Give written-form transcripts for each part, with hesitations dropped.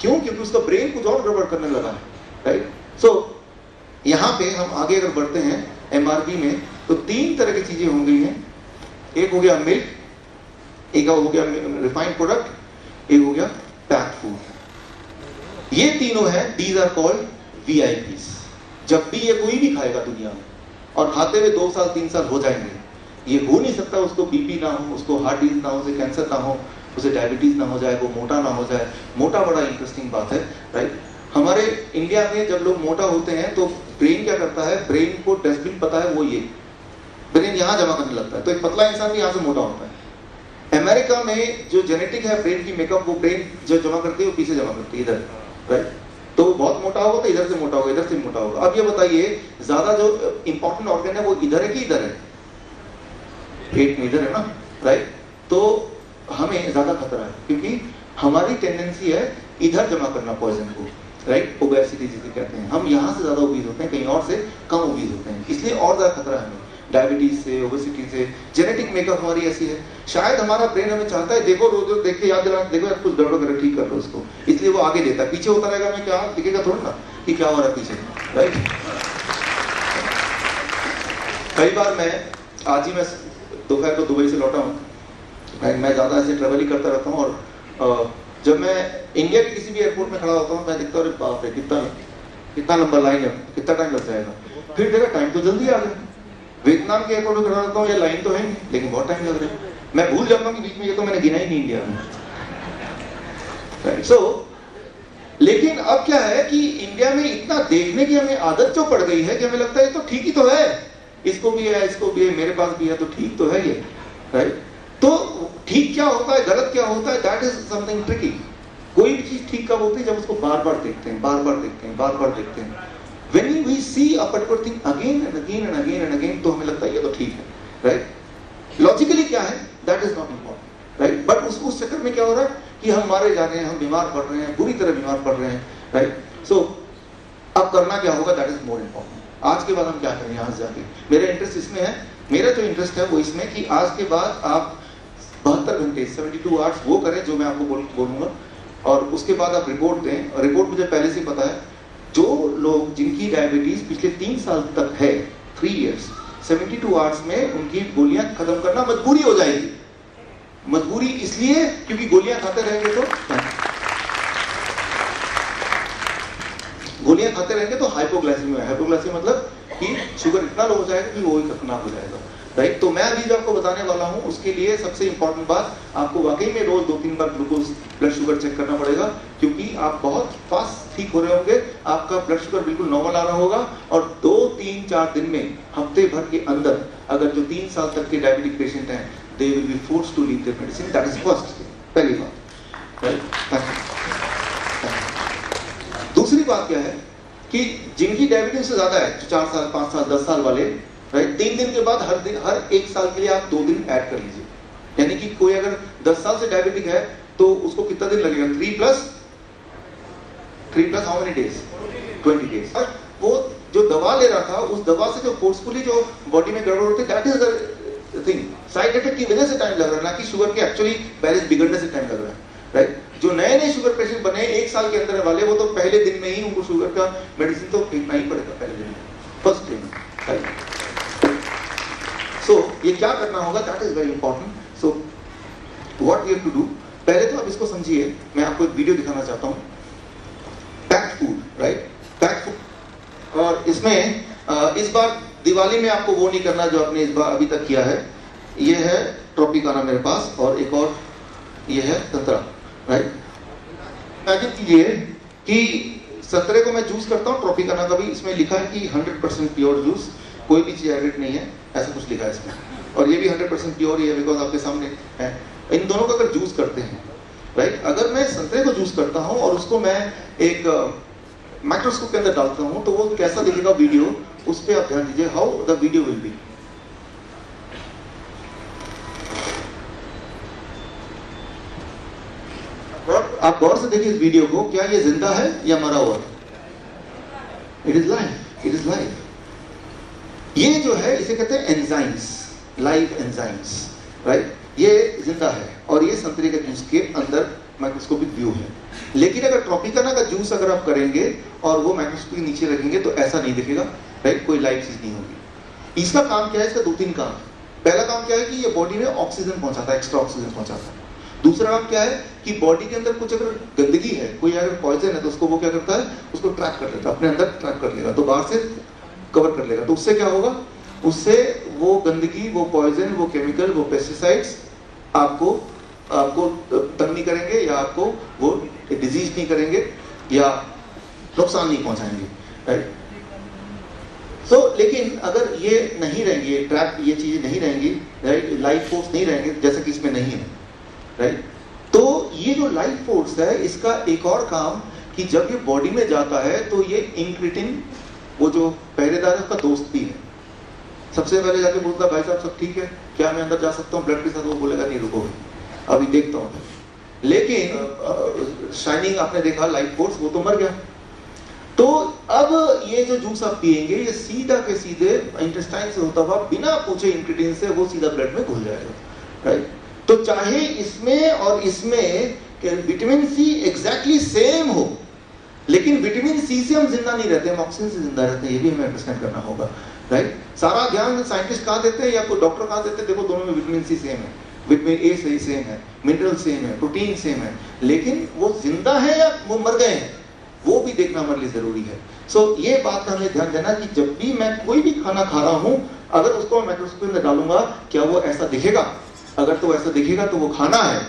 क्यों? क्योंकि उसका ब्रेन कुछ और गड़बड़ करने लगा है, राइट? सो यहाँ पे हम आगे अगर बढ़ते हैं एमआरपी में, तो 3 तरह की चीजें हो गई हैं। एक हो गया मिल्क, एक हो गया रिफाइंड प्रोडक्ट, एक हो गया पैक्ड फूड। ये तीनों हैं, दीज आर कॉल्ड वीआईपीज। जब भी ये कोई भी खाएगा दुनिया में, और खाते हुए 2 साल 3 साल हो जाएंगे, ये हो नहीं सकता उसको बीपी ना हो, उसको हार्ट डिजीज ना हो, उसे कैंसर ना हो, उसे डायबिटीज ना हो जाए, वो मोटा ना हो जाए। मोटा बड़ा इंटरेस्टिंग बात है, राइट? हमारे इंडिया में जब लोग मोटा होते हैं तो ब्रेन क्या करता है? ब्रेन को डस्टबिन पता है, वो ये ब्रेन यहां जमा करने लगता है। तो एक पतला इंसान भी यहां से मोटा होता है। अमेरिका में जो जेनेटिक है ब्रेन की मेकअप, वो ब्रेन जो जमा करती है वो पीछे जमा करती है, इधर, राइट? तो बहुत मोटा होगा तो इधर से मोटा होगा, इधर से मोटा होगा। अब ये बताइए, ज्यादा जो इंपॉर्टेंट ऑर्गन है वो इधर है कि इधर है? पेट में इधर है ना, राइट? तो हमें ज्यादा खतरा है, क्योंकि हमारी टेंडेंसी है इधर जमा करना पॉइजन को, राइट? ओबेसिटी जिसे कहते हैं। हम यहाँ से ज्यादा ओबीज होते हैं, कहीं और से कम ओबीज होते हैं, इसलिए और ज्यादा खतरा है हमें डायबिटीज से, ओबेसिटी से। जेनेटिक मेकअप हमारी ऐसी है। शायद हमारा ब्रेन हमें चाहता है, देखो रोज रोज देख के याद दिला, देखो यार कुछ गड़बड़ कर, ठीक कर लो उसको, इसलिए वो आगे देता है। पीछे होता रहेगा, हमें क्या दिखेगा थोड़ा ना कि क्या हो रहा है पीछे, राइट? कई बार मैं आज ही मैं दोपहर को दुबई से लौटा हूँ, मैं ज्यादा ऐसे ट्रेवल ही करता रहता हूँ, और जब मैं इंडिया के किसी भी एयरपोर्ट में खड़ा होता हूँ, मैं देखता हूँ बाप रे कितना लंबा लाइन है, कितना टाइम लग जाएगा। फिर देखा टाइम तो जल्दी आ गया। वियतनाम के एयरपोर्ट में खड़ा रहता हूँ, ये लाइन तो है नहीं, लेकिन बहुत टाइम लग रहा है। मैं भूल जाता हूँ कि बीच में ये तो मैंने गिना ही नहीं इंडिया में, राइट? सो लेकिन अब क्या है कि इंडिया में इतना देखने की हमें आदत जो पड़ गई है कि हमें लगता है ये तो ठीक ही तो है, इसको भी है, इसको भी है, मेरे पास भी है, तो ठीक तो है ये, राइट? तो ठीक क्या होता है, गलत क्या होता है, दैट इज समथिंग ट्रिकी। कोई भी चीज ठीक कब होती है? जब उसको बार बार देखते हैं, बार बार देखते हैं, बार बार देखते हैं। When we see a particular thing again and again and again and again, तो हमें लगता है ये तो ठीक है, राइट? लॉजिकली क्या है, that is not important, right? But उस चक्कर में क्या हो रहा है कि हम मारे जा रहे हैं, हम बीमार पड़ रहे हैं, बुरी तरह बीमार पड़ रहे हैं, राइट? सो अब करना क्या होगा, दैट इज मोर इम्पोर्टेंट। आज के बाद हम क्या करें यहाँ से जाके? मेरा इंटरेस्ट इसमें है, मेरा जो इंटरेस्ट है वो इसमें कि आज के बाद आप 72 घंटे 72 आवर्स वो करें जो मैं आपको बोलूंगा, और उसके बाद आप रिपोर्ट दें। रिपोर्ट मुझे पहले से पता है, जो लोग जिनकी डायबिटीज पिछले 3 साल तक है, 3 years, 72 आवर्स में उनकी गोलियां खत्म करना मजबूरी हो जाएगी। मजबूरी इसलिए क्योंकि गोलियां खाते रहेंगे तो हाइपोग्लाइसेमिया। हाइपोग्लाइसेमिया मतलब कि शुगर इतना लो हो जाएगा कि वो ही खतरनाक हो जाएगा, राइट? तो मैं अभी जो आपको बताने वाला हूं, उसके लिए सबसे इंपॉर्टेंट बात, आपको वाकई में रोज 2-3 बार ग्लूकोज ब्लड शुगर चेक करना पड़ेगा, क्योंकि आप बहुत फास्ट ठीक हो रहे होंगे, आपका ब्लड शुगर बिल्कुल नॉर्मल आ रहा होगा, और 2-3-4 दिन में, हफ्ते भर के अंदर, अगर जो 3 साल तक के डायबिटिक पेशेंट हैं, they will be forced to leave their medicine. That is first, पहली बात, राइट? दूसरी बात क्या है कि जिनकी डायबिटीज से ज्यादा है, 4 साल 5 साल 10 साल वाले, राइट? 3 दिन के बाद हर 1 साल के लिए आप 2 दिन ऐड कर लीजिए। यानी कि कोई अगर 10 साल से डायबिटिक है तो उसको कितना दिन लगेगा? 3 plus how many days? 20 days. और वो जो दवा ले रहा था, उस दवा से जो फोर्सफुली जो बॉडी में गड़बड़ होती है, that is the thing. Side effect की वजह से टाइम लग रहा है, ना कि शुगर के एक्चुअली बैलेंस बिगड़ने से टाइम लग रहा है, राइट? जो नए शुगर पेशेंट बने 1 साल के अंदर वाले, वो तो पहले दिन में ही उनको शुगर का मेडिसिन तो फेंकना ही पड़ेगा, पहले दिन में, फर्स्ट डे में, राइट? सो ये क्या करना होगा, that is very important. So what we have to do, पहले तो आप इसको समझिए। मैं आपको एक वीडियो दिखाना चाहता हूँ, packed food, right? Packed food. और इसमें इस बार दिवाली में आपको वो नहीं करना जो आपने इस बार अभी तक किया है। ये है ट्रॉपिकाना मेरे पास, और एक और ये है संतरा, राइट? इमेजिन कीजिए कि संतरे को मैं जूस करता हूँ, ट्रॉपिकाना का भी, इसमें लिखा है कि 100% प्योर जूस, कोई भी चीज एडिड नहीं है, ऐसा कुछ लिखा है इसमें। और ये भी 100% प्योर ही है, बिकॉज आपके सामने है। इन दोनों का अगर जूस करते हैं, राइट? अगर मैं संतरे को जूस करता हूं और उसको मैं एक माइक्रोस्कोप के अंदर डालता हूं, तो वो कैसा दिखेगा वीडियो, उस पर आप ध्यान दीजिए, how the video will be. आप गौर से देखिए इस वीडियो को, क्या ये जिंदा है या मरा हुआ? It is live, it is live. ये जो है इसे कहते हैं एंजाइम्स, लाइव एंजाइम्स, राइट? ये जिंदा है और ये संतरे के जूस के अंदर माइक्रोस्कोपिक व्यू है। लेकिन अगर ट्रॉपिकाना का जूस अगर आप करेंगे और वो माइक्रोस्कोप के नीचे रखेंगे तो ऐसा नहीं दिखेगा, राइट, कोई लाइव चीज नहीं होगी। इसका काम क्या है, इसका 2-3 काम है। पहला काम क्या है कि ये बॉडी में ऑक्सीजन पहुंचाता है, एक्स्ट्रा ऑक्सीजन पहुंचाता है। दूसरा काम क्या है कि बॉडी के अंदर कुछ अगर गंदगी है, कोई अगर पॉइजन है, तो उसको वो क्या करता है, उसको ट्रैक कर लेता है, अपने अंदर ट्रैक कर लेगा, तो बाहर से कवर कर लेगा। तो उससे क्या होगा, उससे वो गंदगी, वो पॉइजन, वो केमिकल, वो पेस्टिसाइड्स आपको तंग नहीं करेंगे, या आपको वो डिजीज नहीं करेंगे, या नुकसान नहीं पहुंचाएंगे, राइट। तो लेकिन अगर ये नहीं रहेंगे, ट्रैप, ये चीजें नहीं रहेंगी, राइट, लाइफ फोर्स नहीं रहेंगे, जैसा कि इसमें नहीं है, राइट। तो ये जो लाइफ फोर्स है, इसका एक और काम कि जब ये बॉडी में जाता है तो ये इंक्रिटिन, वो जो पहरेदार है, उसका दोस्त भी है। सबसे पहले जाके बोलता है, भाई साहब सब ठीक है, क्या मैं अंदर जा सकता हूँ ब्लड के साथ? वो बोलेगा नहीं, रुको अभी देखता हूँ। लेकिन शाइनिंग आपने देखा, लाइफ फोर्स, वो तो मर गया। तो अब ये जो जूस आप पिएंगे, ये सीधा के सीधे इंटेस्टाइन से होता हुआ बिना पूछे इंक्रीडिएंट से वो सीधा ब्लड में घुल जाएगा, राइट। तो चाहे इसमें और इसमें विटामिन सी एग्जैक्टली सेम हो, लेकिन विटामिन सी से हम जिंदा नहीं रहते, हम ऑक्सीजन से जिंदा रहते हैं, ये भी हमें अंडरस्टैंड करना होगा, राइट। सारा ध्यान साइंटिस्ट कहाँ देते हैं या कोई डॉक्टर कहाँ देते हैं? देखो दोनों में विटामिन सी सेम है, विटामिन ए सही सेम है, मिनरल सेम है, प्रोटीन सेम है, लेकिन वो जिंदा है या वो मर गए हैं, वो भी देखना हमारे लिए जरूरी है। सो ये बात का हमें ध्यान देना कि जब भी मैं कोई भी खाना खा रहा हूं, अगर उसको मैं माइक्रोस्कोप में डालूंगा, क्या वो ऐसा दिखेगा? अगर तो ऐसा दिखेगा तो वो खाना है,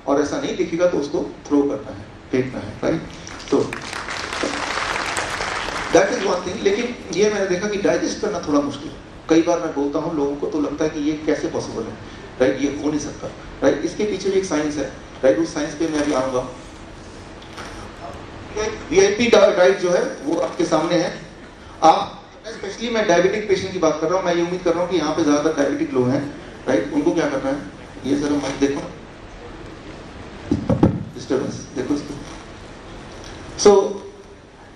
और ऐसा नहीं दिखेगा तो उसको थ्रो करना है, फेंकना है, राइट। तो दैट इज वन थिंग। लेकिन ये मैंने देखा कि डाइजेस्ट करना थोड़ा मुश्किल है। कई बार मैं बोलता हूँ लोगों को, तो लगता है कि ये कैसे पॉसिबल है, राइट, ये हो नहीं सकता, राइट। इसके पीछे भी एक साइंस है, राइट, उस साइंस पे मैं अभी आऊंगा। वीआईपी डाइट जो है वो आपके सामने है। आप स्पेशली मैं डायबिटिक पेशेंट की बात कर रहा हूँ, मैं ये उम्मीद कर रहा हूँ कि यहाँ पे ज्यादातर डायबिटिक लोग हैं, राइट। उनको क्या करना है, ये जरा मत देखो, डिस्टर्बेंस देखो इसको। सो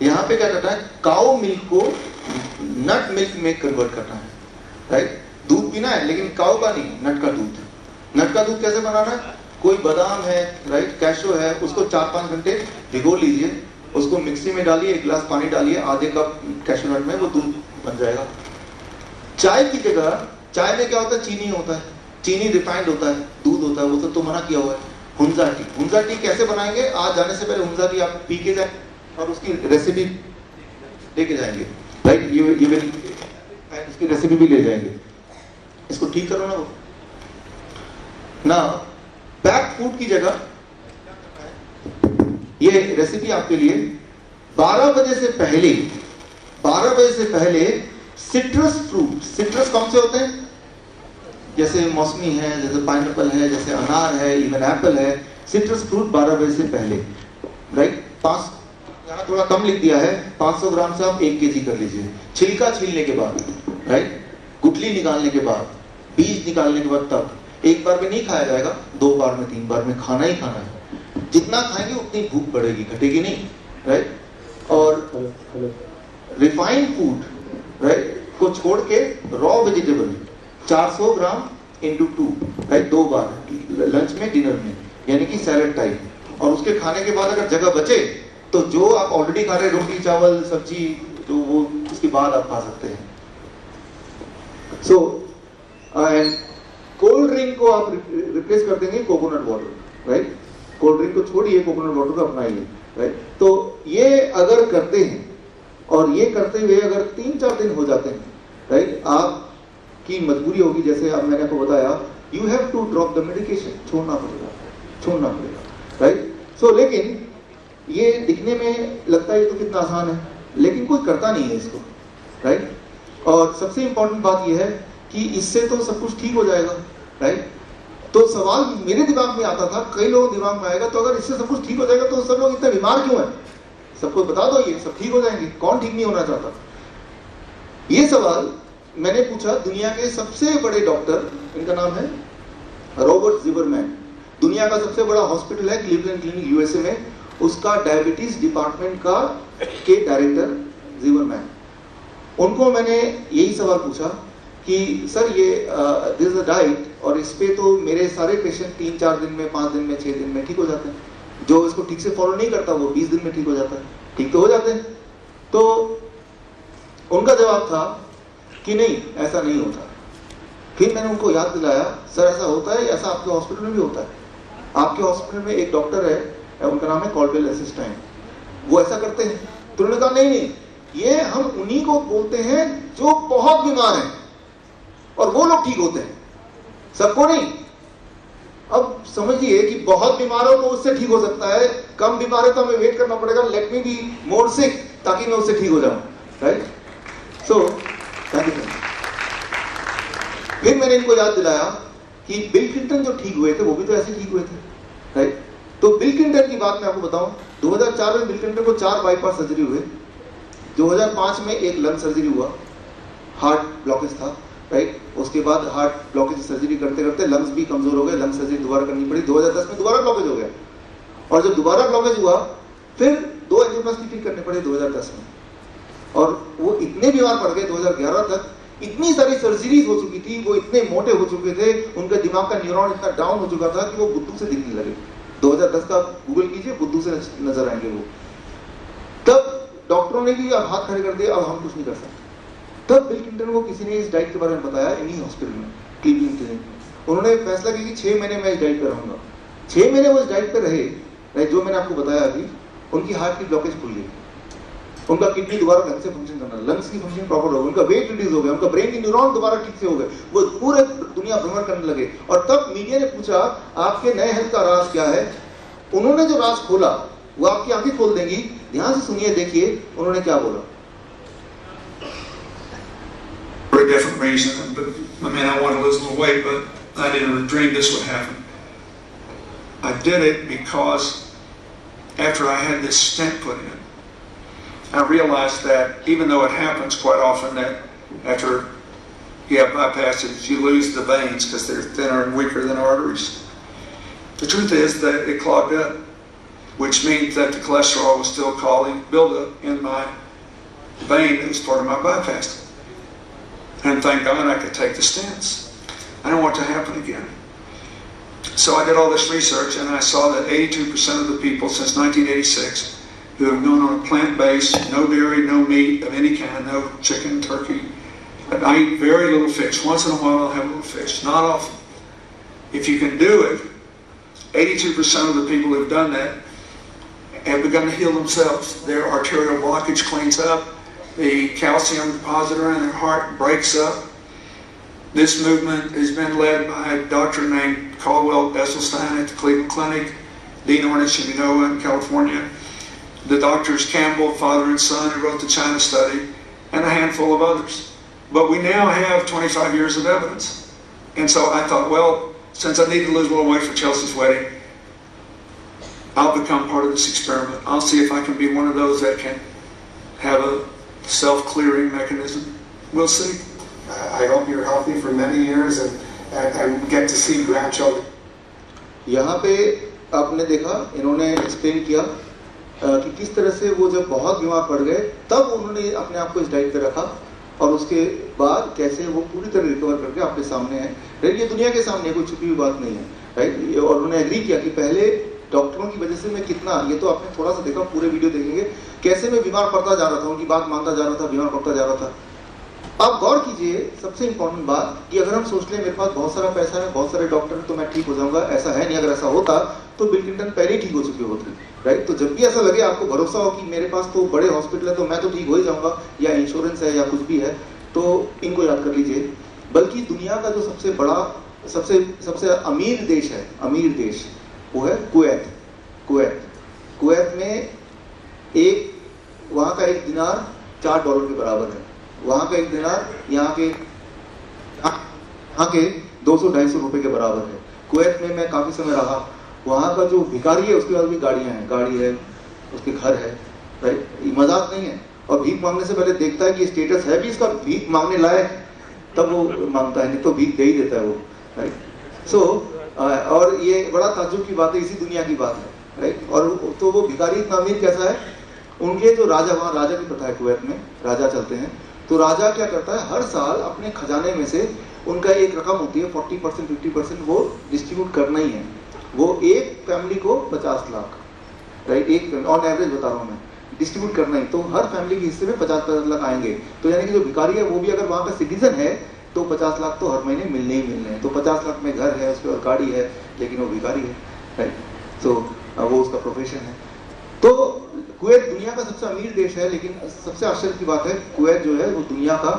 यहाँ पे क्या करना है, काऊ मिल्क को नट मिल्क में कन्वर्ट करना है, राइट। दूध पीना है, लेकिन काऊ का नहीं, नट का दूध। नट का दूध कैसे बनाना है? कोई बादाम है, राइट, कैशो है, उसको 4-5 घंटे भिगो लीजिए, उसको मिक्सी में डालिए, 1 गिलास पानी डालिए, आधे कप कैशो नट में, वो दूध बन जाएगा। चाय की जगह, चाय में क्या होता है, चीनी होता है, चीनी रिफाइंड होता है, दूध होता है, वो तो मना किया हुआ है। हुंजा टी, हुंजा टी कैसे बनाएंगे? आज जाने से पहले हुंजा टी आप पी के जाए और उसकी रेसिपी लेके जाएंगे, राइट। ये उसकी रेसिपी भी ले जाएंगे। इसको ठीक करो ना। वो ना पैक्ड फूड की जगह ये रेसिपी आपके लिए 12 बजे से पहले सिट्रस फ्रूट, सिट्रस कौन से होते हैं? जैसे मौसमी है, जैसे पाइनएप्पल है, जैसे अनार है, इवन एप्पल है, सिट्रस फ्रूट 12 बजे से पहले, राइट। 5, यहाँ थोड़ा कम लिख दिया है, 500 ग्राम से आप 1 kg कर लीजिए। छिलका छीलने के बाद, राइट, गुठली निकालने के बाद, बीज निकालने के बाद, तब एक बार में नहीं खाया जाएगा, 2 बार में, 3 बार में खाना ही खाना है। जितना खाएंगे उतनी भूख बढ़ेगी, घटेगी नहीं, राइट। और रिफाइंड फूड, राइट, को छोड़ के raw vegetable 400 gram into 2, right, 2 बार, लंच में, डिनर में, यानी कि सैलेड टाइप। और उसके खाने के बाद अगर जगह बचे तो जो आप ऑलरेडी खा रहे हैं, रोटी चावल सब्जी, तो वो उसके बाद आप खा सकते हैं। सो कोल्ड ड्रिंक को आप रिप्लेस कर देंगे coconut water, right. Cold drink को छोड़िए, कोकोनट वाटर को अपनाइए, राइट। तो ये अगर करते हैं, और ये करते हुए अगर 3-4 दिन हो जाते हैं, राइट, आपकी मजबूरी होगी, जैसे अब मैंने आपको बताया, you have to drop the medication, छोड़ना पड़ेगा, राइट। सो लेकिन ये दिखने में लगता है तो कितना आसान है, लेकिन कोई करता नहीं है इसको, राइट। और सबसे इंपॉर्टेंट बात यह है कि इससे तो सब कुछ ठीक हो जाएगा, राइट। तो सवाल मेरे दिमाग में आता था, कई लोगों के दिमाग में आएगा, तो अगर इससे सब कुछ ठीक हो जाएगा तो सब लोग इतने बीमार क्यों हैं? सबको बता दो ये सब ठीक हो जाएंगे, कौन ठीक नहीं होना चाहता? ये सवाल मैंने पूछा दुनिया के सबसे बड़े डॉक्टर, इनका नाम है रॉबर्ट ज़िमरमैन। दुनिया का सबसे बड़ा हॉस्पिटल है क्लीवलैंड क्लिनिक, यूएसए में, उसका डायबिटीज डिपार्टमेंट के डायरेक्टर ज़िमरमैन। उनको मैंने यही सवाल पूछा कि सर ये दिस इज अ डाइट, और इस पे तो मेरे सारे पेशेंट 3-4 दिन में, 5 दिन में, 6 दिन में ठीक हो जाते हैं, जो इसको ठीक से फॉलो नहीं करता वो 20 दिन में ठीक हो जाता है, ठीक तो हो जाते हैं। तो उनका जवाब था कि नहीं, ऐसा नहीं होता। फिर मैंने उनको याद दिलाया, सर ऐसा होता है, ऐसा आपके हॉस्पिटल में भी होता है। आपके हॉस्पिटल में एक डॉक्टर है, उनका नाम है कॉल्डवेल असिस्टेंट, वो ऐसा करते हैं। तो उन्होंने कहा नहीं नहीं, ये हम उन्हीं को बोलते हैं जो बहुत बीमार हैं और वो लोग ठीक होते हैं, सबको नहीं। अब समझिए कि बहुत बीमार हो तो उससे ठीक हो सकता है, कम बीमार है तो हमें वेट करना पड़ेगा, लेट मी बी मोर सिक ताकि मैं उससे ठीक हो जाऊं, राइट। So thank you. फिर मैंने इनको याद दिलाया कि बिल क्लिंटन जो ठीक हुए थे वो भी तो ऐसे ठीक हुए थे, राइट। तो बिल क्लिंटन की बात मैं आपको बताऊं, 2004 में बिल क्लिंटन को 4 बाईपास सर्जरी हुए, 2005 में एक लंग सर्जरी हुआ, हार्ट ब्लॉकेज था, राइट। उसके बाद हार्ट ब्लॉकेज सर्जरी करते करते लंग्स भी कमजोर हो गए, लंग सर्जरी दोबारा करनी पड़ी, 2010 में दोबारा ब्लॉकेज हो गया। और जब दोबारा ब्लॉकेज हुआ फिर 2 एंजियोप्लास्टी ठीक करने पड़े 2010 में। और वो इतने बीमार पड़ गए 2011 तक, इतनी सारी सर्जरीज हो चुकी थी, वो इतने मोटे हो चुके थे, उनका दिमाग का न्यूरॉन इतना डाउन हो चुका था कि वो बुद्धू से दिखने लगे। 2010 का गूगल कीजिए, बुद्धू से नजर आएंगे वो। तब डॉक्टरों ने भी हाथ खड़े कर दिए, अब हम कुछ नहीं कर सकते। तब बिल क्लिंटन को किसी ने इस डाइट के बारे में बताया, इन्हीं हॉस्पिटल में, क्लीवलैंड क्लिनिक में। उन्होंने फैसला किया कि 6 महीने मैं इस डाइट पर रहूंगा। 6 महीने वो इस डाइट पर रहे, जो मैंने आपको बताया अभी। उनकी हार्ट की ब्लॉकेज खुल गई, उनका किडनी दोबारा ढंग से फंक्शन करना, लंग्स की फंक्शन प्रॉपर हो गई, उनका वेट रिड्यूस हो गया, उनका ब्रेन के न्यूरॉन दोबारा ठीक से हो गए, वो पूरे दुनिया भ्रमण करने लगे। और तब मीडिया ने पूछा आपके नए हेल्थ का राज क्या है। उन्होंने जो राज खोला वो आपकी आंखें खोल देंगी। ध्यान से सुनिए, देखिए उन्होंने क्या बोला। For a different reason, but I mean, I want to lose a little weight, but I didn't dream this would happen. I did it because after I had this stent put in, I realized that even though it happens quite often that after you have bypasses, you lose the veins because they're thinner and weaker than arteries. The truth is that it clogged up, which means that the cholesterol was still causing buildup in my vein that was part of my bypass. And thank God I could take the stents. I don't want it to happen again. So I did all this research and I saw that 82% of the people since 1986 who have gone on a plant-based, no dairy, no meat of any kind, no chicken, turkey. I eat very little fish. Once in a while I'll have a little fish, not often. If you can do it, 82% of the people who've done that have begun to heal themselves. Their arterial blockage cleans up. The calcium deposit around their heart breaks up. This movement has been led by a doctor named Caldwell Esselstyn at the Cleveland Clinic, Dean Ornish in Genoa in California, the doctors Campbell, father and son, who wrote the China study, and a handful of others. But we now have 25 years of evidence. And so I thought, well, since I need to lose a little weight for Chelsea's wedding, I'll become part of this experiment. I'll see if I can be one of those that can have a self-clearing mechanism. We'll see. I hope you're healthy for many years and get to see grandchildren. यहाँ पे आपने देखा, इन्होंने explain किया कि किस तरह से वो जब बहुत बीमार पड़ गए तब उन्होंने अपने आप को इस डाइट पे रखा और उसके बाद कैसे वो पूरी तरह रिकवर करके आपके सामने है, राइट। ये दुनिया के सामने कोई छुपी हुई बात नहीं है, राइट। और उन्होंने एग्री किया कि पहले डॉक्टरों की वजह से मैं कितना, ये तो आपने थोड़ा सा देखा, पूरे वीडियो देखेंगे कैसे मैं बीमार पड़ता जा रहा था, उनकी बात मानता जा रहा था, बीमार पड़ता जा रहा था। आप गौर कीजिए, सबसे इंपॉर्टेंट बात कि अगर हम सोच लें मेरे पास बहुत सारा पैसा है, बहुत सारे डॉक्टर हैं तो मैं ठीक हो जाऊंगा, ऐसा है नहीं। अगर ऐसा होता तो बिल क्लिंटन पहले ही ठीक हो चुके होते, राइट। तो जब भी ऐसा लगे, आपको भरोसा हो कि मेरे पास तो बड़े हॉस्पिटल है तो मैं तो ठीक हो ही जाऊंगा, या इंश्योरेंस है या कुछ भी है, तो इनको याद कर लीजिए। बल्कि दुनिया का जो सबसे बड़ा, सबसे अमीर देश है, अमीर देश, वो है कुवैत। कुवैत में वहाँ का एक दिनार $4 के बराबर है। वहाँ का एक दिनार यहाँ के 200-250 रुपए के बराबर है। कुवैत में मैं काफी समय रहा। वहाँ का जो भिखारी है उसके पास भी गाड़ियाँ हैं, गाड़ी है, उसके घर है, राइट। मजाक नहीं है। और भीख मांगने से पहले देखता है कि स्टेटस है भी इसका भीख मांगने लायक, तब वो मांगता है, नहीं तो भीख दे ही देता है वो, राइट। सो और ये बड़ा ताज्जुब की बात है, इसी दुनिया की बात है, राइट। और तो वो भिखारी इतना अमीर कैसा है, उनके जो राजा, वहाँ राजा की प्रथा है कुवैत में, राजा चलते हैं, तो राजा क्या करता है, हर साल अपने खजाने में से उनका एक रकम होती है 40% 50% वो डिस्ट्रीब्यूट करना ही है। वो एक फैमिली को 50 लाख, राइट, एक ऑन एवरेज बता रहा हूँ मैं, डिस्ट्रीब्यूट करना ही, तो हर फैमिली के हिस्से में 50 लाख आएंगे। तो यानी कि जो भिखारी है वो भी अगर वहाँ का सिटीजन है तो 50 लाख तो हर महीने मिलने ही मिलने हैं। तो 50 लाख में घर है, उसके बाद गाड़ी है, लेकिन वो भिखारी है, राइट। तो वो उसका प्रोफेशन है। तो कुवैत दुनिया का सबसे अमीर देश है, लेकिन सबसे आश्चर्य की बात है कुवैत जो है वो दुनिया का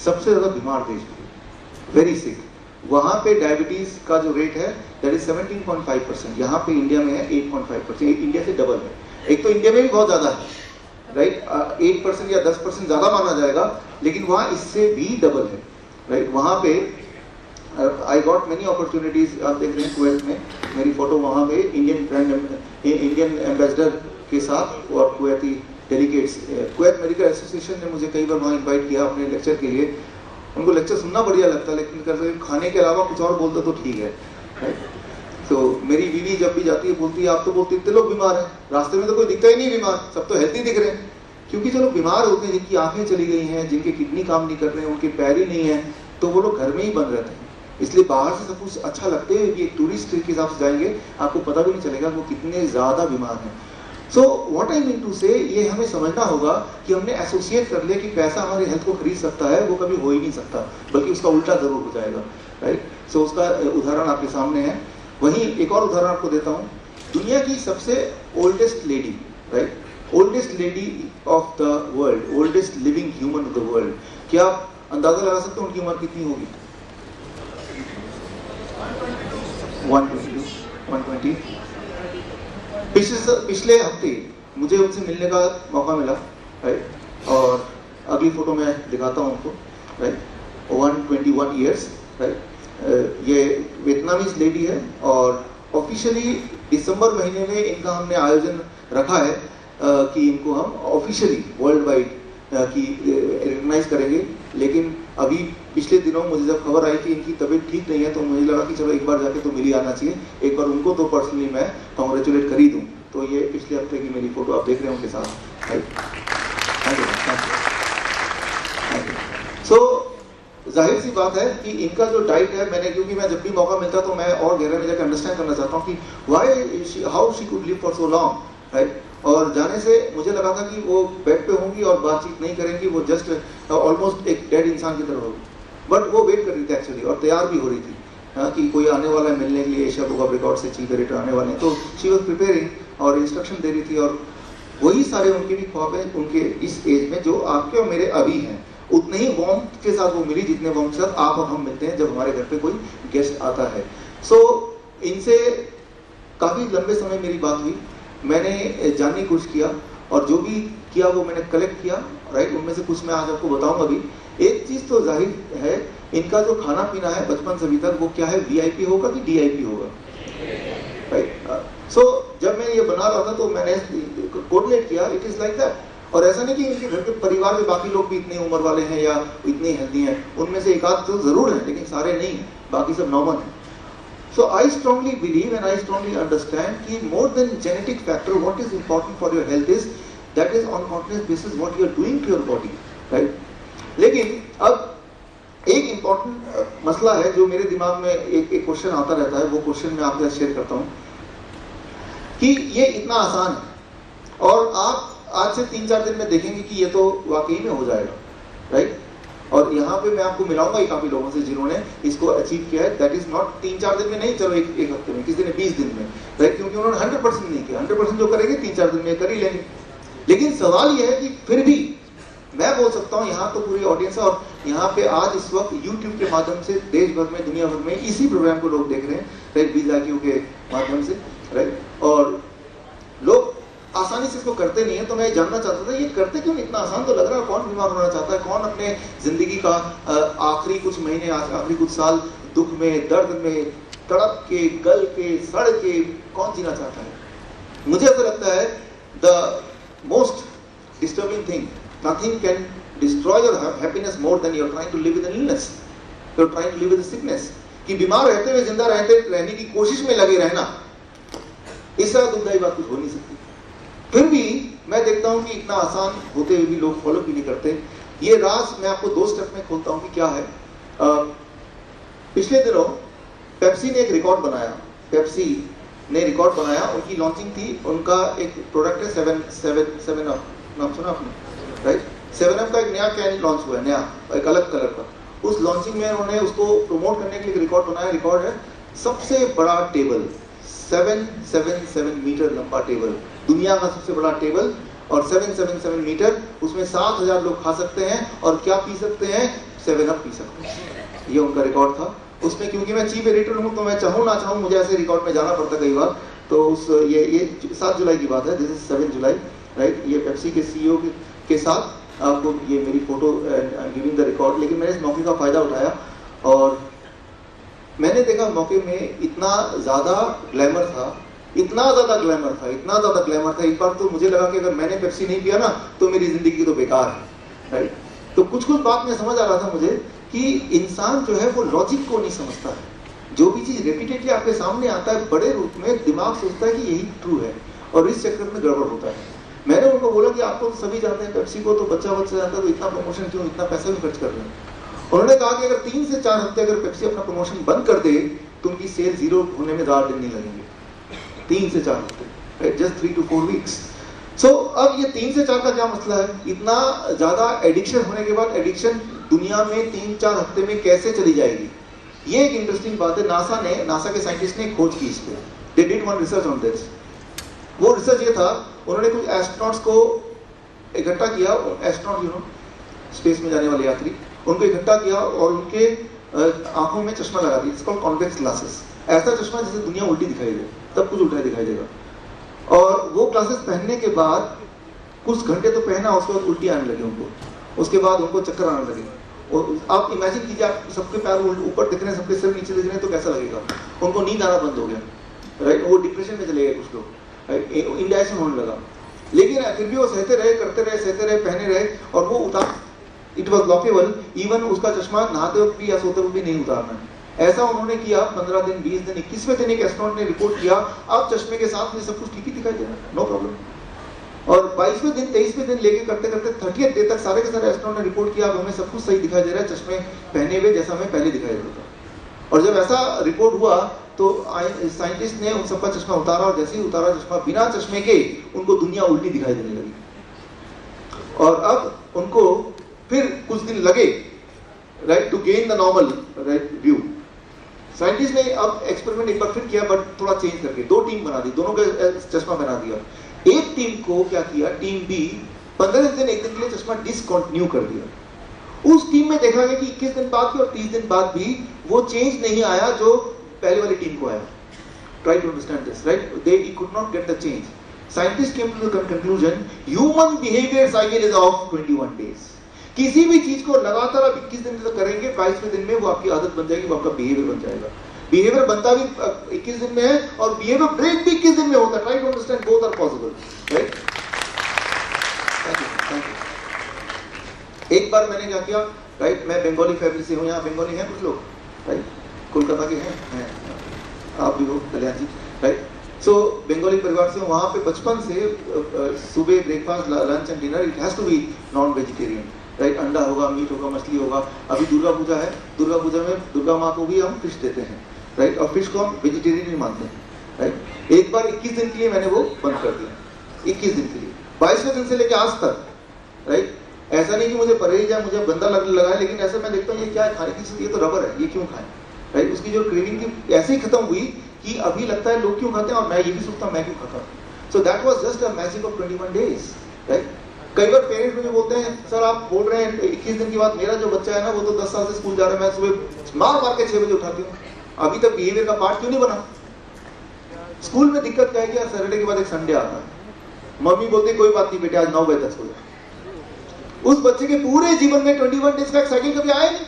सबसे ज्यादा बीमार देश है, वेरी सिक। वहां पे डायबिटीज का जो रेट है दैट इज 17.5%, यहाँ पे इंडिया में है 8.5%, इंडिया से डबल है। एक तो इंडिया में भी बहुत ज्यादा है, राइट, 8% या 10% ज्यादा माना जाएगा, लेकिन वहां इससे भी डबल है, राइट। वहां पे आई गॉट मेनी अपॉर्चुनिटीज, आप देख रहे हैं कुवैत में मेरी फोटो, वहां पे इंडियन एम्बेसडर के साथ और Kuwaiti delegates, Kuwait medical association ने मुझे कई बार वहाँ इन्वाइट किया अपने लेक्चर के लिए। उनको लेक्चर सुनना बढ़िया लगता है, लेकिन खाने के अलावा कुछ और बोलते तो ठीक है, राइट। तो मेरी बीवी जब भी जाती है बोलती है आप तो बोलते इतने लोग बीमार हैं, रास्ते में तो कोई दिखता ही नहीं बीमार, सब तो हेल्थी दिख रहे हैं। क्योंकि जो लोग बीमार होते हैं, जिनकी आंखें चली गई हैं, जिनके किडनी काम नहीं कर रहे हैं, उनके पैर ही नहीं है, तो वो लोग घर में ही बंद रहते हैं। इसलिए बाहर से सब कुछ अच्छा लगते हैं कि एक टूरिस्ट के हिसाब से जाएंगे, आपको पता भी नहीं चलेगा वो कितने ज्यादा बीमार हैं। So what I mean to say, ये हमें समझना होगा कि हमने एसोसिएट कर लिया कि पैसा हमारी हेल्थ को खरीद सकता है, वो कभी हो ही नहीं सकता, बल्कि उसका उल्टा जरूर हो जाएगा, राइट। सो उसका उदाहरण आपके सामने है। वहीं एक और उदाहरण आपको देता हूँ, दुनिया की सबसे oldest lady, right, oldest lady of the world, oldest living human of the world, क्या आप अंदाजा लगा सकते हो उनकी उम्र कितनी होगी? 120। पिछले हफ्ते मुझे उनसे मिलने का मौका मिला, राइट, और अगली फोटो में दिखाता हूँ उनको, राइट, 121 ईयर्स, राइट। ये वियतनामीज लेडी है और ऑफिशियली दिसंबर महीने में इनका हमने आयोजन रखा है कि इनको हम ऑफिशियली वर्ल्ड वाइड की रिकॉग्नाइज करेंगे। लेकिन अभी पिछले दिनों मुझे जब खबर आई कि इनकी तबीयत ठीक नहीं है, तो मुझे लगा कि चलो एक बार जाके तो मिल ही आना चाहिए, एक बार उनको तो पर्सनली मैं कॉन्ग्रेचुलेट कर ही दूं। तो ये पिछले हफ्ते की मेरी फोटो आप देख रहे हैं उनके साथ, राइट। सो जाहिर सी बात है कि इनका जो डाइट है, मैंने, क्योंकि मैं जब भी मौका मिलता तो मैं और गहरे में जाकर अंडरस्टैंड करना चाहता हूँ कि how she could live for so long, right. और जाने से मुझे लगा था कि वो बेड पे होंगी और बातचीत नहीं करेंगी, वो जस्ट ऑलमोस्ट एक डेड इंसान की तरह होगी, बट वो वेट कर रही थी एक्चुअली, और तैयार भी हो रही थी कि कोई आने वाला है मिलने के लिए, एशिया बुक ऑफ रिकॉर्ड से चीफ एडिटर आने वाले हैं, तो शी वाज प्रिपेयरिंग और इंस्ट्रक्शन दे रही थी। और वही सारे उनके भी ख्वाब हैं, उनके इस एज में जो आपके और मेरे अभी हैं, उतने ही वार्मथ के साथ वो मिली जितने वार्मथ के साथ आप और हम मिलते हैं जब हमारे घर पे कोई गेस्ट आता है। सो इनसे काफी लंबे समय मेरी बात हुई, मैंने जानने की कोशिश किया और जो भी किया वो मैंने कलेक्ट किया, राइट। उनमें से कुछ मैं आज आपको बताऊंगा भी। एक चीज तो जाहिर है, इनका जो खाना पीना है बचपन से अभी तक, वो क्या है, वीआईपी होगा कि डीआईपी होगा, राइट। सो जब मैं ये बना रहा था तो मैंने कोऑर्डिनेट किया, इट इज लाइक दैट। और ऐसा नहीं कि इनके घर के परिवार में बाकी लोग भी इतनी उम्र वाले हैं या इतने हेल्दी हैं, उनमें से एक आध तो जरूर है, लेकिन सारे नहीं है, बाकी सब नॉर्मल है। So I strongly believe and I strongly understand कि more than genetic factor, what is important for your health is that is on continuous basis what you are doing to your body, right? लेकिन अब एक important मसला है जो मेरे दिमाग में एक क्वेश्चन आता रहता है, वो क्वेश्चन मैं आपके साथ शेयर करता हूँ कि ये इतना आसान है और आप आज से 3-4 दिन में देखेंगे कि ये तो वाकई में हो जाएगा, राइट। और यहाँ पे मैं आपको मिलाऊंगा ही काफी लोगों से जिन्होंने इसको अचीव किया है। दैट इज नॉट 3-4 दिन में नहीं, चलो एक हफ्ते में, किसी ने 20 दिन में, राइट, क्योंकि उन्होंने 100% नहीं किया। 100% जो करेंगे 3-4 दिन में कर ही लेंगे। लेकिन सवाल यह है कि फिर भी मैं बोल सकता हूँ, यहाँ तो पूरी ऑडियंस है और यहाँ पे आज इस वक्त यूट्यूब के माध्यम से देश भर में, दुनिया भर में इसी प्रोग्राम को लोग देख रहे हैं, राइट, BizIQ के माध्यम से, राइट। और लोग आसानी से इसको करते नहीं है। तो मैं जानना चाहता था ये करते क्यों इतना आसान तो लग रहा है, कौन बीमार होना चाहता है, कौन अपने जिंदगी का आखिरी कुछ महीने, आखिरी कुछ साल दुख में, दर्द में, तड़प के, गल के, सड़ के कौन जीना चाहता है? मुझे ऐसा लगता है the most disturbing thing, nothing can destroy your happiness more than you are trying to live with an illness, you are trying to live with a sickness. कि बीमार रहते हुए जिंदा रहने की कोशिश में लगे रहना, इससे दुखदायी बात कुछ हो नहीं सकती। फिर भी मैं देखता हूं कि इतना आसान होते हुए भी लोग फॉलो भी नहीं करते। ये राज मैं आपको 2 स्टेप में खोलता हूं कि क्या है। पिछले दिनों पेप्सी ने एक रिकॉर्ड बनाया। पेप्सी ने रिकॉर्ड बनाया। उनकी लॉन्चिंग थी, उनका एक प्रोडक्ट है 7 अप, नाम सुना आपने, राइट? 7 अप का एक नया कैन लॉन्च हुआ है, नया एक अलग कलर का। उस लॉन्चिंग में उन्होंने उसको प्रमोट करने के लिए रिकॉर्ड बनाया। रिकॉर्ड है सबसे बड़ा टेबल, 777 मीटर लंबा टेबल, दुनिया का सबसे बड़ा टेबल, और 777 मीटर, उसमें 7000 लोग खा सकते हैं और क्या पी सकते हैं, 7 अप पी सकते हैं। ये उनका रिकॉर्ड था। उसमें क्योंकि मैं चीफ एडिटर हूँ तो मैं चाहूँ ना चाहूँ मुझे ऐसे रिकॉर्ड में जाना पड़ता कई बार। तो उस ये 7 जुलाई की बात है, दिस इज 7 जुलाई, राइट? ये पेप्सी के सीईओ के साथ आपको ये मेरी फोटो गिविंग द रिकॉर्ड। लेकिन मैंने इस मौके का फायदा उठाया और मैंने देखा मौके में इतना ज्यादा ग्लैमर था, इतना ज्यादा ग्लैमर था, इतना ज्यादा ग्लैमर था। एक बार तो मुझे लगा कि अगर मैंने पेप्सी नहीं पिया ना तो मेरी जिंदगी तो बेकार है, राइट? तो कुछ बात में समझ आ रहा था मुझे कि इंसान जो है वो लॉजिक को नहीं समझता है। जो भी चीज रिपीटेडली आपके सामने आता है बड़े रूप में, दिमाग सोचता है कि यही ट्रू है और इस चक्कर में गड़बड़ होता है। मैंने उनको बोला कि आपको तो सभी जानते हैं पेप्सी को, तो बच्चा जानता है, तो इतना प्रमोशन क्यों, इतना पैसा भी खर्च कर रहे हैं? उन्होंने कहा कि अगर 3 से 4 हफ्ते अगर पेप्सी अपना प्रमोशन बंद कर दे तो उनकी सेल 0 होने में 4 दिन नहीं लगेंगे। 3 से 4 हफ्ते, जस्ट 3 to 4 वीक्स। सो अब ये 3 से 4 का क्या मसला है? इतना ज्यादा एडिक्शन होने के बाद एडिक्शन दुनिया में 3-4 हफ्ते में कैसे चली जाएगी? ये एक इंटरेस्टिंग बात है। नासा के साइंटिस्ट ने खोज की इस पे। They did one research on this. वो रिसर्च ये था, उन्होंने कुछ एस्ट्रोनॉट्स को इकट्ठा किया, एस्ट्रोनॉट यू नो स्पेस में जाने वाले यात्री, उनको इकट्ठा किया और उनके आंखों में चश्मा लगा दिया, इसको कॉन्वेक्स ग्लासेस। ऐसा चश्मा जिससे दुनिया उल्टी दिखाई दे, सब कुछ उल्टा दिखाई देगा। और वो ग्लासेस पहनने के बाद कुछ घंटे तो पहना, उसके बाद उल्टी आने लगी उनको, उसके बाद उनको चक्कर आने लगे। और आप इमेजिन कीजिए, आप सबके पैर ऊपर दिख रहे हैं, सबके सिर नीचे दिख रहे हैं, तो कैसा लगेगा? उनको नींद आना बंद हो गया, राइट? वो डिप्रेशन में चले गए कुछ लोग, इंडाइजेशन होने लगा। लेकिन फिर भी वो सहते रहे, करते रहे, सहते रहे, पहने रहे और वो उतार, इट वॉज लॉकेबल। इवन उसका चश्मा नहाते वक्त भी या सोते वक्त भी नहीं उतारना है। ऐसा उन्होंने किया 15 दिन, 20 दिन, 21वें दिन एक एस्ट्रोनॉट ने रिपोर्ट किया, अब चश्मे के साथ में सब कुछ ठीक ही दिखाई दे रहा है, नो प्रॉब्लम। और 22वें दिन, 23वें दिन लेके करते करते 30th डे तक सारे के सारे एस्ट्रोनॉट ने रिपोर्ट किया, अब हमें सब कुछ सही दिखाई दे रहा है, चश्मे पहने हुए जैसा हमें पहले दिखाई देता था। और जब ऐसा रिपोर्ट हुआ तो साइंटिस्ट ने उन सबका चश्मा उतारा और जैसे ही उतारा चश्मा, बिना चश्मे के उनको दुनिया उल्टी दिखाई देने लगी। और अब उनको फिर कुछ दिन लगे, right, to gain the normal right view. Scientist ने अब एक्सपेरिमेंट एक बार फिर किया, बट थोड़ा चेंज करके 2 टीम बना दी, दोनों का चश्मा बना दिया। एक टीम को क्या किया, टीम बी 15 दिन, एक दिन के लिए चश्मा डिसकंटिन्यू कर दिया। उस टीम में देखा गया कि 21 दिन बाद भी और 30 दिन बाद भी वो चेंज नहीं आया जो पहले वाली टीम को आया। Try to understand this, right? They could not get the change. Scientist came to the conclusion, human behaviour cycle is of 21 days. किसी भी चीज को लगातार आप 21 दिन तक करेंगे, 22वें दिन में वो आपकी आदत बन जाएगी, वो आपका बिहेवियर बन जाएगा। बिहेवियर बनता भी 21 दिन में है और बिहेवियर ब्रेक भी 21 दिन में होता है। Try to understand, both are possible, right? एक बार मैंने क्या किया, राइट, मैं बंगाली फैमिली से हूँ, यहाँ बंगाली हैं कुछ लोग, राइट, कोलकाता के हैं, आप भी हो कल्याण जी, राइट? सो बंगाली परिवार से, वहाँ पे बचपन से सुबह breakfast, lunch and dinner it has to be non vegetarian, right? अंडा होगा, मीट होगा, मछली होगा। अभी दुर्गा पूजा है, दुर्गा पूजा में दुर्गा माँ को भी हम फिश देते हैं, राइट? और फिश को हम वेजिटेरियन नहीं मानते हैं, राइट? एक बार 21 दिन के लिए मैंने वो बंद कर दिया, 21 दिन के लिए। 22वें दिन से लेकर आज तक, राइट? ऐसा नहीं कि मुझे परहेज है, मुझे गंदा लगा है, लेकिन ऐसा मैं देखता हूँ ये क्या है, खाने की चीज, ये तो रबर है, ये क्यों खाएं, राइट? उसकी जो क्रेविंग थी ऐसे ही खत्म हुई कि अभी लगता है लोग क्यों खाते हैं, और मैं ये भी सोचता हूँ मैं क्यों खाता हूँ। So that was just a magic of 21 days, right? कई बार पेरेंट्स मुझे बोलते हैं, सर आप बोल रहे हैं 21 दिन के बाद, मेरा जो बच्चा है ना वो तो 10 साल से स्कूल जा रहा है, मैं सुबह मार के 6 बजे उठाती हूँ, अभी तक बिहेवियर का पार्ट क्यों नहीं बना? स्कूल में दिक्कत क्या है कि यार सैटरडे के बाद एक संडे आता है, मम्मी बोलती कोई बात नहीं बेटे आज 9 बजे तक सो जाए। उस बच्चे के पूरे जीवन में 21 डेज का साइकिल कभी आया नहीं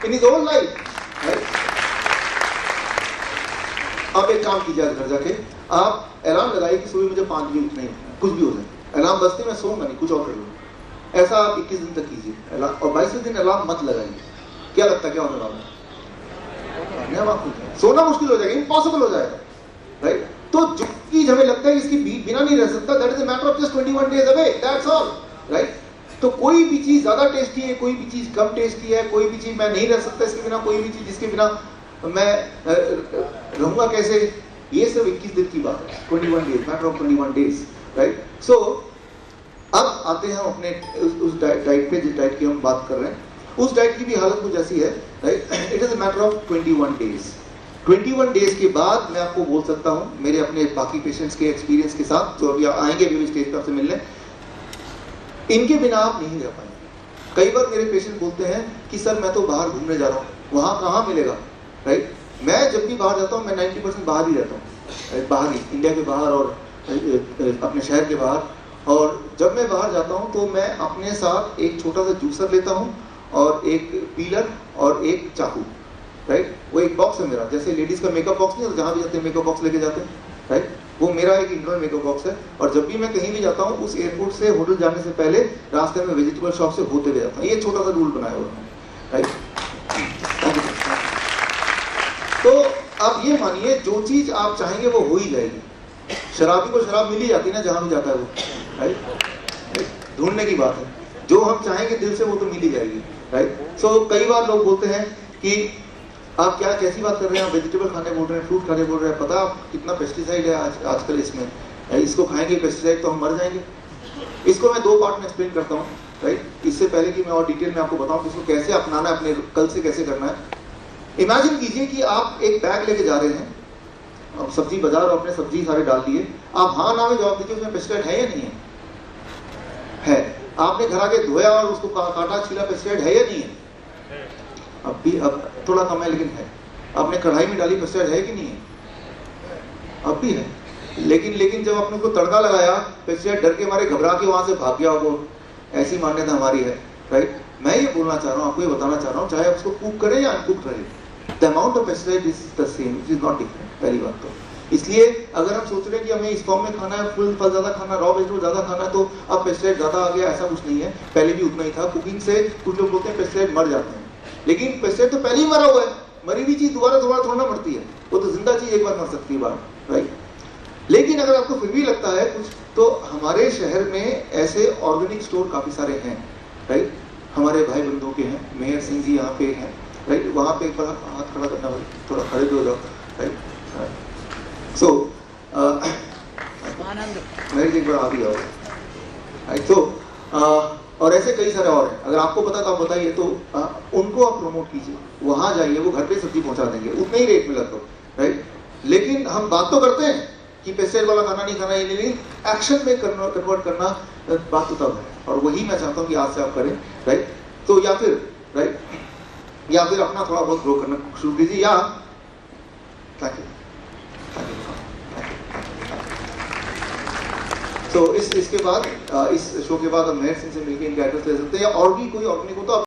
इन हिज होल लाइफ। आप एक काम कीजिए, घर जाके आप अलार्म लगाइए कि सुबह मुझे 5 बजे उठना ही उठना, कुछ भी हो जाए, अलार्म बजते मैं सोऊंगा नहीं, कुछ और कर लूंगा। ऐसा आप 21 दिन तक कीजिए, और 22वें दिन अलार्म मत लगाइए। क्या लगता है क्या होने वाला है? सोना मुश्किल हो जाएगा, इम्पॉसिबल हो जाएगा, राइट? तो जो चीज हमें लगता है इसकी बिना नहीं रह सकता, that is a matter of just 21 days away, that's all, right? तो कोई भी चीज ज्यादा टेस्टी है, कोई भी चीज कम टेस्टी है, कोई भी चीज मैं नहीं रह सकता इसके बिना, कोई भी चीज जिसके बिना मैं रहूंगा कैसे, ये सिर्फ 21 दिन की बात है, 21 days, matter of 21 days, right. So अब आते हैं हम अपने उस डाइट पे, जिस डाइट की हम बात कर रहे हैं, उस डाइट की भी हालत कुछ ऐसी है, right. It is a matter of 21 days. 21 days के बाद मैं आपको बोल सकता हूं, मेरे अपने बाकी पेशेंट्स के एक्सपीरियंस के साथ, जो अभी आएंगे भी स्टेज पर आपसे मिलने, इनके बिना आप नहीं रह पाएंगे। कई बार मेरे पेशेंट बोलते हैं कि सर मैं तो बाहर घूमने जा रहा हूँ, वहाँ कहाँ मिलेगा, राइट। मैं जब भी बाहर जाता हूँ, मैं 90% बाहर ही रहता हूँ, बाहर ही, इंडिया के बाहर और अपने शहर के बाहर। और जब मैं बाहर जाता हूँ तो मैं अपने साथ एक छोटा सा जूसर लेता हूँ और एक पीलर और एक चाकू, राइट। वो एक बॉक्स है मेरा, जैसे लेडीज का मेकअप बॉक्स नहीं होता, जहाँ भी जाते हैं मेकअप बॉक्स लेके जाते हैं, राइट। वो मेरा एक इंटरनल मेकअप बॉक्स है। और जब भी मैं कहीं भी जाता हूँ, उस एयरपोर्ट से होटल जाने से पहले रास्ते में वेजिटेबल शॉप से होते हुए जाता हूँ। ये छोटा सा रूल बनाया हुआ है, राइट। तो आप ये मानिए, जो चीज आप चाहेंगे वो हो ही जाएगी। शराबी को शराब मिल ही जाती है ना, जहां भी जाता है वो, राइट। ढूंढने की बात है, जो हम चाहेंगे दिल से वो तो मिल ही जाएगी, राइट। सो कई बार लोग बोलते हैं कि आप क्या कैसी बात कर रहे हैं, आप वेजिटेबल खाने बोल रहे हैं, फ्रूट खाने बोल रहे हैं, पता आप कितना पेस्टिसाइड है आजकल इसमें, इसको खाएंगे पेस्टिसाइड तो हम मर जाएंगे। इसको मैं 2 पार्ट में एक्सप्लेन करता हूँ, राइट। इससे पहले कि मैं और डिटेल में आपको बताऊँ कि इसको कैसे अपनाना है, अपने कल से कैसे करना है। इमेजिन कीजिए कि आप एक बैग लेके जा रहे हैं, अब सब्जी बाजार और अपने सब्जी सारे डाल दिए, आप हाँ ना में जवाब दीजिए उसमें पेस्टिसाइड है या नहीं है? है। आपने घर आके धोया और उसको काटा छीला, पेस्टिसाइड है या नहीं है? अब भी, अब थोड़ा कम है लेकिन है। आपने कढ़ाई में डाली, पेस्टिसाइड है कि नहीं है? अब भी है। लेकिन जब आपने उसको तड़का लगाया, पेस्टिसाइड डर के मारे घबरा के वहां से भाग गया, वो ऐसी मान्यता हमारी है, राइट। मैं ये बोलना चाह रहा हूँ, आपको ये बताना चाह रहा हूँ, चाहे आप उसको कुक करें या अनकुक रहे, the amount of pesticide is the same, it is not different, पहली बात तो। इसलिए अगर हम सोच रहे हैं कि हमें इस फॉर्म में खाना है, फल ज्यादा खाना, रॉ वेजिटेबल ज्यादा खाना है, तो अब पेस्टिसाइड ज्यादा आ गया, ऐसा कुछ नहीं है। पहले भी उतना ही था। कुकिंग से कुछ लोग बोलते हैं पेस्टिसाइड मर जाते हैं, लेकिन पेस्टिसाइड तो पहले ही मरा हुआ है। मरी हुई चीज दोबारा थोड़ा ना मरती है, वो तो जिंदा चीज एक बार मर सकती है बार, राइट। लेकिन अगर आपको फिर भी लगता है कुछ, तो हमारे शहर में ऐसे ऑर्गेनिक स्टोर काफी सारे हैं, राइट। हमारे भाई बंधुओं के हैं, मेहर सिंह जी यहाँ पे हैं, राइट। वहाँ पे एक बार हाथ खड़ा करना, थोड़ा खड़े भी हो जाओ, राइट। सो मेहर जी एक बार आ भी आओ, राइट। तो और ऐसे कई सारे और हैं, अगर आपको पता तो आप बताइए। तो उनको आप प्रमोट कीजिए, वहां जाइए, वो घर पे सब्जी पहुंचा देंगे उतने ही रेट में लगभग, राइट। लेकिन हम बात तो करते हैं कि पेस्टिसाइड वाला खाना नहीं खाना, ये नहीं, एक्शन में कन्वर्ट करना बात तो तब है, और वही मैं चाहता हूँ कि आज से आप करें, राइट। तो या फिर, राइट, या फिर अपना थोड़ा बहुत ग्रो करना शुरू कीजिए, या थैंक यू। तो इसके बाद, इस शो के बाद हम मेहर सिंह से मिलकर इनके एड्रेस ले सकते हैं, या और भी कोई ऑर्गेनिक हो तो आप